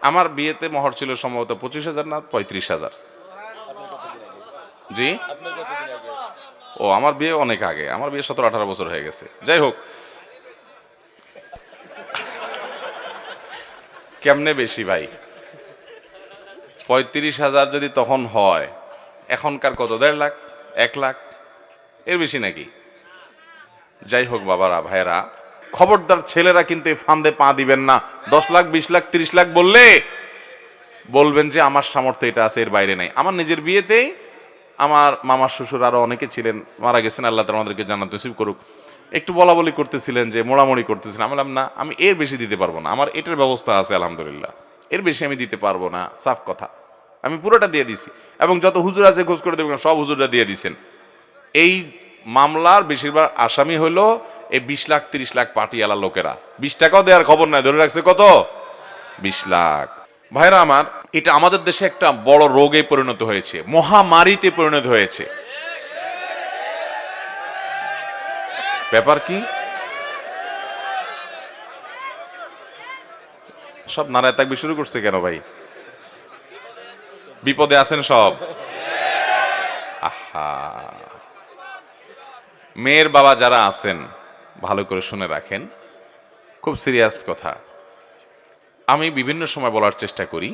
আমার বিয়েতে মহর ছিল সম্ভবত 25,000 না 35,000। জি, ও আমার বিয়ে অনেক আগে, আমার বিয়ে 17-18 বছর হয়ে গেছে। যাই হোক, কেমনে বেশি ভাই? 35,000 যদি তখন হয়, এখনকার কত? 1.5 লাখ, 1 লাখ, এর বেশি নাকি? যাই হোক বাবারা, ভাইয়েরা, খবরদার ছেলেরা কিন্তু এই ফান্দে পা দিবেন না। 10 লাখ, 20 লাখ, 30 লাখ বললে বলবেন যে আমার সামর্থ্য এটা আছে, এর বাইরে নাই। আমার নিজের বিয়েতেই আমার মামার শ্বশুর আরো অনেকে ছিলেন, মারা গেছেন, আল্লাহ তাআলা আমাদেরকে জান্নাত নসিব করুক, একটু বলা বলি করতেছিলেন, যে মোড়ামুড়ি করতেছিলেন। আমি বললাম না, আমি এর বেশি দিতে পারবো না, আমার এটার ব্যবস্থা আছে আলহামদুলিল্লাহ, এর বেশি আমি দিতে পারবো না, সাফ কথা। আমি পুরোটা দিয়ে দিছি, এবং যত হুজুর আছে খোঁজ করে দেবেন, সব হুজুররা দিয়ে দিছেন। এই মামলার বেশিরভাগ আসামি হলো এই 20 লাখ 30 লাখ পাটিয়ালা লোকেরা। 20 টাকাও দেওয়ার খবর নাই, ধরে রাখছে কত? 20 লাখ। ভাইরা আমার, এটা আমাদের দেশে একটা বড় রোগে পরিণত হয়েছে, মহামারীতে পরিণত হয়েছে। ব্যাপার কি? সব নারায় তাকবীর শুরু করছে কেন ভাই? বিপদে আছেন সব? আহা, মেয়ের বাবা যারা আছেন ভালো করে শুনে রাখেন, খুব সিরিয়াস কথা। আমি বিভিন্ন সময় বলার চেষ্টা করি,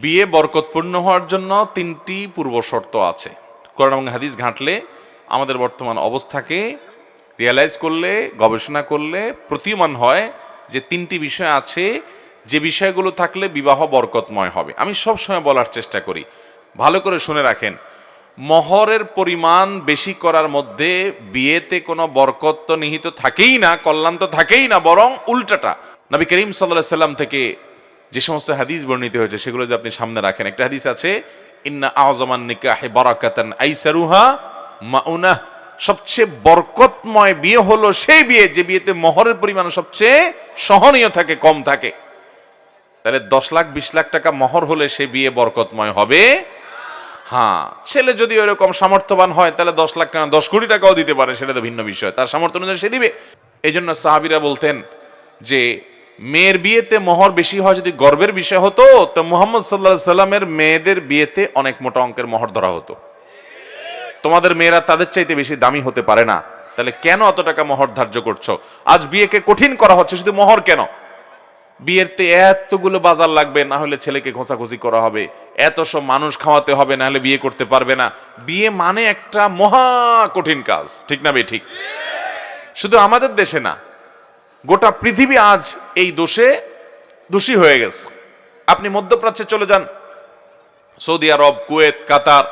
বিয়ে বরকতপূর্ণ হওয়ার জন্য 3টি পূর্ব শর্ত আছে। কোরআন এবং হাদিস ঘাঁটলে, আমাদের বর্তমান অবস্থাকে রিয়ালাইজ করলে, গবেষণা করলে প্রতীয়মান হয় যে 3টি বিষয় আছে, যে বিষয়গুলো থাকলে বিবাহ বরকতময় হবে। আমি সব সময় বলার চেষ্টা করি, ভালো করে শুনে রাখেন। মহরের পরিমাণ বেশি করার মধ্যে বিয়েতে কোনো বরকত তো নিহিত থাকেই না, কল্যাণ তো থাকেই না, বরং উল্টাটা। নবী করিম সাল্লাল্লাহু আলাইহি সাল্লাম থেকে যে সমস্ত হাদিস বর্ণিত হয়েছে সেগুলো যদি আপনি সামনে রাখেন, একটা হাদিস আছে, ইন্না আযমান নিকাহি বারাকাতান আইসারুহা মাউনাহ, সবচেয়ে বরকতময় বিয়ে হলো সেই বিয়ে যে বিয়েতে মহরের পরিমাণ সবচেয়ে সহনীয় থাকে, কম থাকে। তাহলে 10 লাখ 20 লাখ টাকা মহর হলে সে বিয়ে বরকতময় হবে। হ্যাঁ, ছেলে যদি ওইরকম সামর্থ্যবান হয় তাহলে 10 লাখ টাকা 10 কোটি টাকাও দিতে পারে, সেটা তো ভিন্ন বিষয়, তার সামর্থ্য অনুযায়ী সে দিবে। এই জন্য সাহাবীরা বলতেন যে মেয়ের বিয়েতে মোহর বেশি হয় যদি গর্বের বিষয় হতো, তো মুহাম্মদ সাল্লাল্লাহু আলাইহি সাল্লামের মেয়েদের বিয়েতে অনেক মোটা অঙ্কের মোহর ধরা হতো। তোমাদের মেয়েরা তাদের চাইতে বেশি দামি হতে পারে না, তাহলে কেন অত টাকা মোহর ধার্য করছো? আজ বিয়েকে কঠিন করা হচ্ছে, শুধু মোহর কেন, বিয়েতে এতগুলো বাজার লাগবে, না হলে ছেলেকে ঘোষাঘুষি করা হবে, এত সব মানুষ খাওয়াতে হবে, না হলে বিয়ে করতে পারবে না। বিয়ে মানে একটা মহা কঠিন কাজ, ঠিক না বে ঠিক? শুধু আমাদের দেশে না, গোটা পৃথিবী আজ এই দোষে দোষী হয়ে গেছে। আপনি মধ্যপ্রাচ্যে চলে যান, সৌদি আরব, কুয়েত, কাতার,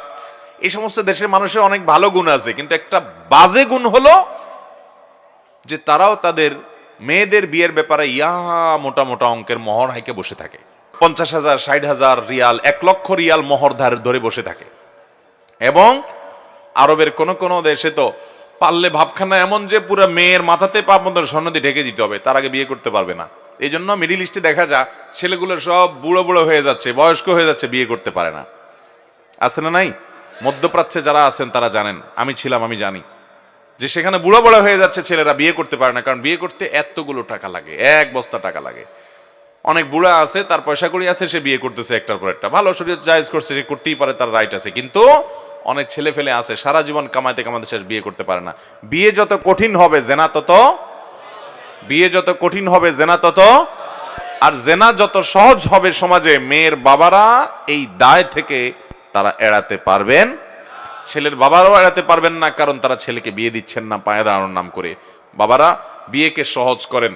এই সমস্ত দেশের মানুষের অনেক ভালো গুণ আছে, কিন্তু একটা বাজে গুণ হলো যে তারাও তাদের মেয়েদের বিয়ের ব্যাপারে মোটা মোটা অঙ্কের মোহর হাইকে বসে থাকে। 50,000, 60,000 রিয়াল, 1 লক্ষ রিয়াল মোহর ধরে বসে থাকে। এবং আরবের কোন কোন দেশে তো পারলে ভাবখানা এমন যে পুরো মেয়ের মাথাতে পা পর্যন্ত স্বর্ণ দিয়ে ঢেকে দিতে হবে, তার আগে বিয়ে করতে পারবে না। এই জন্য মিডিল ইস্টে দেখা যায় ছেলেগুলো সব বুড়ো বুড়ো হয়ে যাচ্ছে, বয়স্ক হয়ে যাচ্ছে, বিয়ে করতে পারে না। আছে না নাই? মধ্যপ্রাচ্যে যারা আছেন তারা জানেন, আমি ছিলাম, আমি জানি যে সেখানে বুড়ো বুড়ো হয়ে যাচ্ছে ছেলেরা, বিয়ে করতে পারে না, কারণ বিয়ে করতে এতগুলো টাকা লাগে, 1 বস্তা টাকা লাগে। অনেক বুড়া আছে, তার পয়সা কড়ি আছে, সে বিয়ে করতেছে একটার পর একটা, ভালো শরীয়ত জায়েজ করছে, সে করতেই পারে, তার রাইট আছে। কিন্তু অনেক ছেলে ফেলে আছে সারা জীবন কামাইতে কামাইতে শেষ, বিয়ে করতে পারে না। বিয়ে যত কঠিন হবে জেনা তত, বিয়ে যত কঠিন হবে জেনা তত, আর জেনা যত সহজ হবে সমাজে, মেয়ের বাবারা এই দায় থেকে তারা এড়াতে পারবেন, ছেলের বাবারাও এড়াতে পারবেন না, কারণ তারা ছেলেকে বিয়ে দিচ্ছেন না পায়ে দাঁড়ানোর নাম করে। বাবারা বিয়েকে সহজ করেন।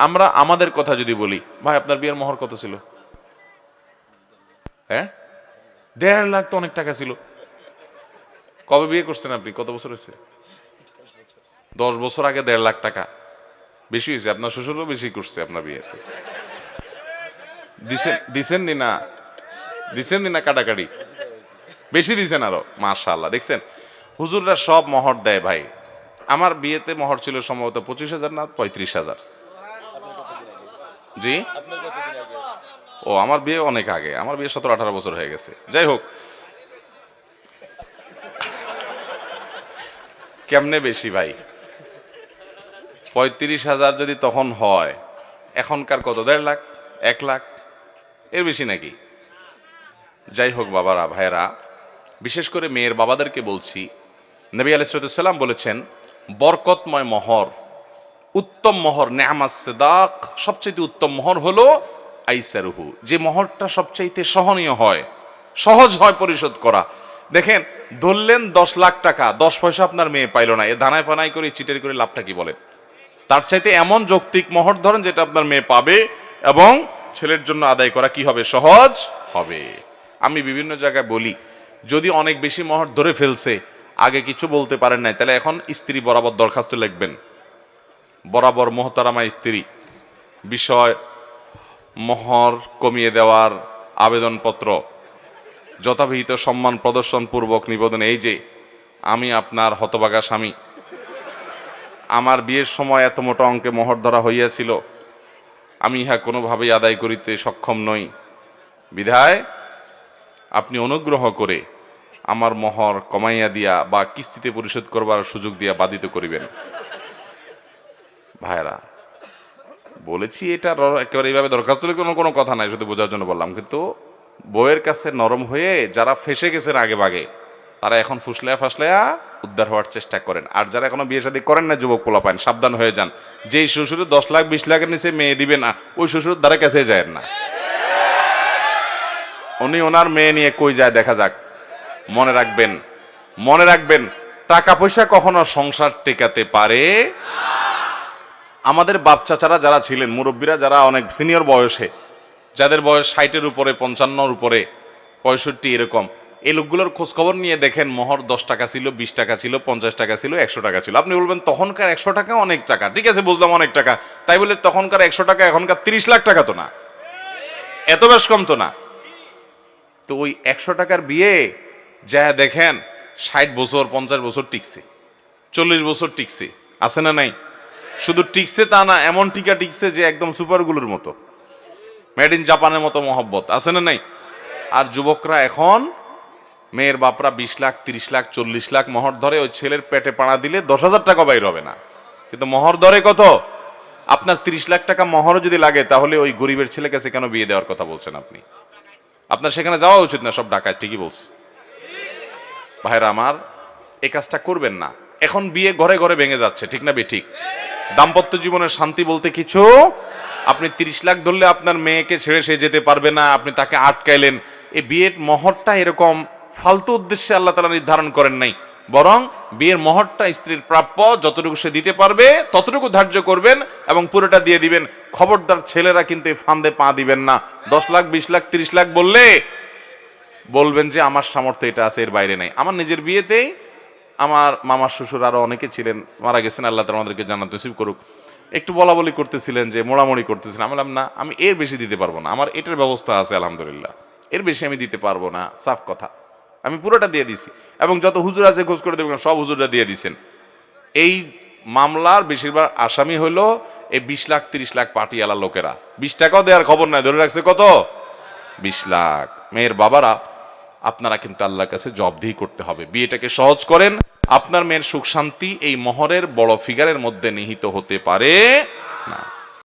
আমরা আমাদের কথা যদি বলি, ভাই আপনার বিয়ের মোহর কত ছিল? হ্যাঁ, 1.5 লাখ তো অনেক টাকা ছিল। কবে বিয়ে করছেন আপনি? কত বছর হয়েছে? 10 বছর আগে 1.5 লাখ টাকা বেশি হয়েছে। আপনার শ্বশুরও বেশি করছে আপনার বিয়েতে। দিছেন না, দিছেন না কাটাকাটি বেশি দিছেন আরো, মাশাআল্লাহ। দেখছেন হুজুররা সব মোহর দেয় ভাই। আমার বিয়েতে মোহর ছিল সম্ভবত 25,000 না 35,000। জি, ও আমার বিয়ে অনেক আগে, আমার বিয়ে 17-18 বছর হয়ে গেছে। যাই হোক, কেমনে বেশি ভাই? 35,000 যদি তখন হয়, এখনকার কত? 1.5 লাখ, 1 লাখ, এর বেশি নাকি? যাই হোক বাবারা, ভাইয়েরা, বিশেষ করে মেয়ের বাবাদেরকে বলছি, নবী আলাইহিস সালাম বলেছেন বরকতময় মোহর, উত্তম মোহর, নেআমাস সিদাক, সবচেয়ে উত্তম মোহর হলো আইসারুহু, যে মোহরটা সবচাইতে সহনীয় হয়, সহজ হয় পরিশোধ করা। দেখেন, ধরলেন 10 লাখ টাকা, 10 পয়সা আপনার মেয়ে পাইল না, এ দানায় পানায় করে চিটারি করে লাভটা কি বলেন? তার চাইতে এমন যৌক্তিক মোহর ধরেন যেটা আপনার মেয়ে পাবে এবং ছেলের জন্য আদায় করা কি হবে? সহজ হবে। আমি বিভিন্ন জায়গায় বলি, যদি অনেক বেশি মোহর ধরে ফেলছে, আগে কিছু বলতে পারেন নাই, তাহলে এখন স্ত্রী বরাবর দরখাস্ত লিখবেন, বরাবর মোহতারামা স্ত্রী, বিষয় মোহর কমিয়ে দেওয়ার আবেদনপত্র যথাবিহিত সম্মান প্রদর্শন পূর্বক নিবেদন। এই যে আমি আপনার হতভাগা স্বামী, আমার বিয়ের সময় এত মোটা অঙ্কে মোহর ধরা হইয়াছিল, আমি ইহা কোনোভাবেই আদায় করিতে সক্ষম নই, বিধায় আপনি অনুগ্রহ করে আমার মোহর কমাইয়া দিয়া বা কিস্তিতে পরিশোধ করবার সুযোগ দিয়া বাধিত করিবেন। ভাইরা, বলেছি এটা একেবারে এইভাবে দরখাস্ত কোনো কথা নাই, শুধু বোঝার জন্য বললাম। কিন্তু বউয়ের কাছে নরম হয়ে যারা ফেসে গেছেন আগে ভাগে, তারা এখন ফুসলায়া ফাসলায়া উদ্ধার হওয়ার চেষ্টা করেন। আর যারা এখনো বিয়ে শাদী করেন না, যুবক পোলাপান, সাবধান হয়ে যান। যেই শ্বশুরে 10 লাখ 20 লাখের নিচে মেয়ে দিবে না, ওই শ্বশুর দ্বারা কাছে যায় না। উনি ওনার মেয়ে নিয়ে কই যায় দেখা যাক। মনে রাখবেন, মনে রাখবেন, টাকা পয়সা কখনো সংসার টেকাতে পারে। আমাদের বাপ চাচারা যারা ছিলেন, মুরব্বীরা যারা অনেক সিনিয়র বয়সে, যাদের বয়স 60-এর উপরে, 55-র উপরে, 65 এরকম, এই লোকগুলোর খোঁজ খবর নিয়ে দেখেন, মোহর 10 টাকা ছিল, 20 টাকা ছিল, 50 টাকা ছিল, 100 টাকা ছিল। আপনি বলবেন তখনকার 100 টাকা অনেক টাকা, ঠিক আছে বুঝলাম অনেক টাকা, তাই বলে তখনকার 100 টাকা এখনকার 30 লাখ টাকা তো না, এত বেশ কম তো না। তো ওই 100 টাকার বিয়ে যা দেখেন 60 বছর 50 বছর টিকছে, 40 বছর টিকছে, আছে না নাই? শুধু টিকছে তা না, এমন টিকা টিকছে যে একদম সুপারগুলোর মতো, মেড ইন জাপানের মতো মহব্বত, আছে না নাই? আর যুবকরা এখন, মেয়ের বাপরা 20 লাখ 30 লাখ 40 লাখ মোহর ধরে, ওই ছেলের পেটে পাড়া দিলে 10,000 টাকা বাইর হবে না, কিন্তু মোহর ধরে কত? আপনার 30 লাখ টাকা মোহরও যদি লাগে, তাহলে ওই গরিবের ছেলে কাছে কেন বিয়ে দেওয়ার কথা বলছেন আপনি? আপনার সেখানে যাওয়া উচিত না, সব ডাকায়, ঠিকই বলছে। ভাইরা আমার, এই কাজটা করবেন না। এখন বিয়ে ঘরে ঘরে ভেঙে যাচ্ছে, ঠিক না বেঠিক? দাম্পত্য জীবনের শান্তি বলতে কিছু, আপনি 30 লাখ ধরলে আপনার মেয়েকে ছেড়ে সে যেতে পারবে না, আপনি তাকে আটকাইলেন। এই বিয়ের মোহরটা এরকম ফালতু উদ্দেশ্যে আল্লাহ তাআলা নির্ধারণ করেন নাই, বরং বিয়ের মোহরটা স্ত্রীর প্রাপ্য, যতটুকু সে দিতে পারবে ততটুকু ধার্য করবেন এবং পুরোটা দিয়ে দিবেন। খবরদার ছেলেরা কিন্তু এই ফান্দে পা দিবেন না। 10 লাখ 20 লাখ 30 লাখ বললে বলবেন যে আমার সামর্থ্য এটা আছে, এর বাইরে নাই। আমার নিজের বিয়েতেই আমার মামার শ্বশুর আরো অনেকে ছিলেন, মারা গেছেন, আল্লাহ তাআলা আমাদেরকে জান্নাত নসিব করুক, একটু বলা বলি করতেছিলেন, যে মোড়ামুড়ি করতেছিলেন। আমি বললাম না, আমি এর বেশি দিতে পারবো না, আমার এটার ব্যবস্থা আছে আলহামদুলিল্লাহ, এর বেশি আমি দিতে পারবো না, সাফ কথা। আমি পুরোটা দিয়ে দিছি এবং যত হুজুর আছে খোঁজ করে দেবেন, সব হুজুররা দিয়ে দিছেন। এই মামলার বেশিরভাগ আসামি হলো এই 20 লাখ 30 লাখ পাটিয়ালা লোকেরা। 20 টাকাও দেওয়ার খবর নাই, ধরে রাখছে কত? 20 লাখ। মেয়ের বাবারা, আপনারা কিন্তু আল্লাহর কাছে জবাবদিহি করতে হবে। বিয়েটাকে সহজ করেন। আপনার মেয়ের সুখ শান্তি এই মোহরের বড় ফিগারের মধ্যে নিহিত হতে পারে না।